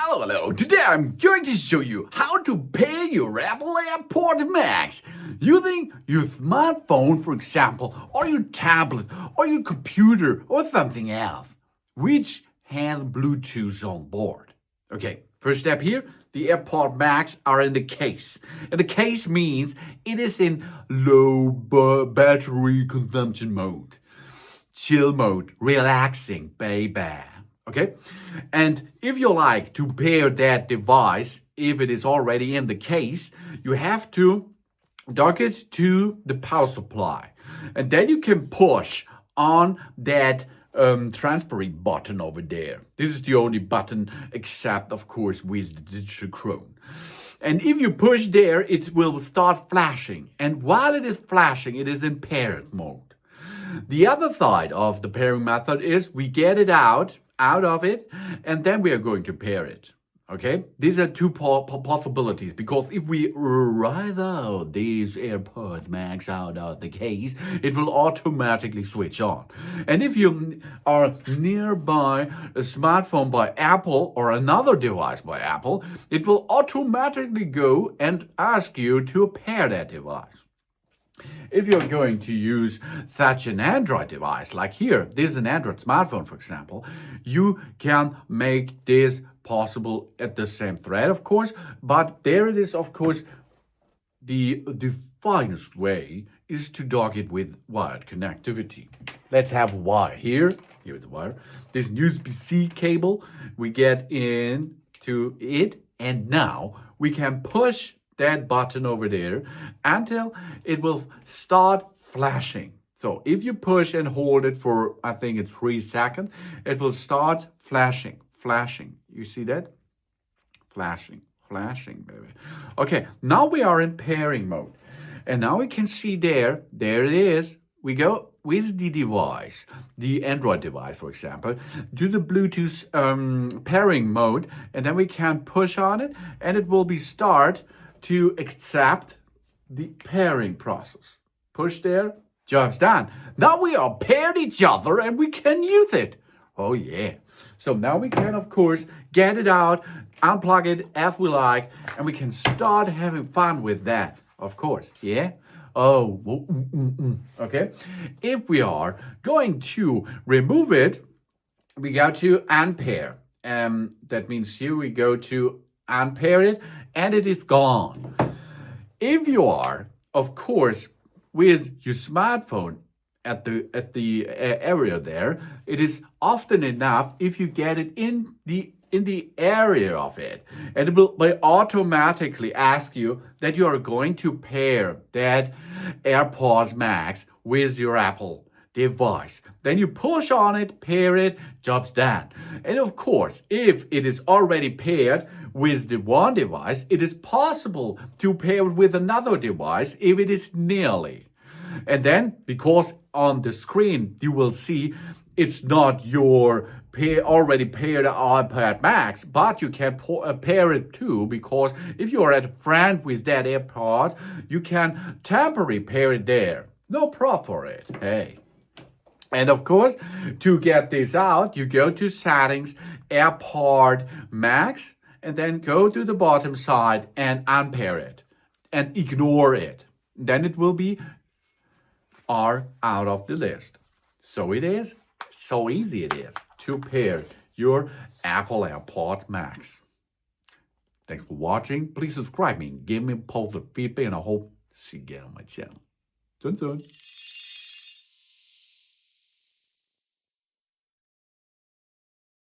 Hello. Today I'm going to show you how to pair your Apple AirPods Max using your smartphone, for example, or your tablet, or your computer, or something else, which has Bluetooth on board. Okay, first step here, the AirPods Max are in the case. And the case means it is in low battery consumption mode, chill mode, relaxing, baby. Okay, and if you like to pair that device, if it is already in the case, you have to dock it to the power supply, and then you can push on that transparent button over there. This is the only button, except of course with the digital crown. And if you push there, it will start flashing, and while it is flashing, it is in paired mode. The other side of the pairing method is we get it out of it, and then we are going to pair it. Okay, these are two possibilities, because if we write out these AirPods Max out of the case, it will automatically switch on. And if you are nearby a smartphone by Apple or another device by Apple, it will automatically go and ask you to pair that device. If you're going to use such an Android device, like here, this is an Android smartphone, for example, you can make this possible at the same thread, of course, but there it is, of course, the finest way is to dock it with wired connectivity. Let's have a wire here. Here's the wire. This USB-C cable, we get into it, and now we can push that button over there until it will start flashing. So if you push and hold it for, I think it's 3 seconds, it will start flashing. You see that? Flashing, baby. Okay, now we are in pairing mode. And now we can see there it is. We go with the device, the Android device, for example, to the Bluetooth pairing mode, and then we can push on it, and it will be start to accept the pairing process. Push there, job's done. Now we are paired each other and we can use it. Oh yeah. So now we can, of course, get it out, unplug it as we like, and we can start having fun with that, of course. Yeah? Oh, okay. If we are going to remove it, we got to unpair. That means here we go to unpair it, and it is gone. If you are, of course, with your smartphone at the area there, it is often enough if you get it in the area of it, and it will automatically ask you that you are going to pair that AirPods Max with your Apple device. Then you push on it, pair it, job's done. And of course, if it is already paired with the one device, it is possible to pair it with another device if it is nearly. And then, because on the screen you will see it's not your already paired iPad Max, but you can pair it too, because if you are at a friend with that AirPod, you can temporarily pair it there. No problem for it. Hey. And of course, to get this out, you go to Settings, AirPod Max, and then go to the bottom side and unpair it and ignore it. Then it will be out of the list. So it is, so easy it is to pair your Apple AirPods Max. Thanks for watching. Please subscribe me and give me positive feedback, and I hope to see you again on my channel. Soon.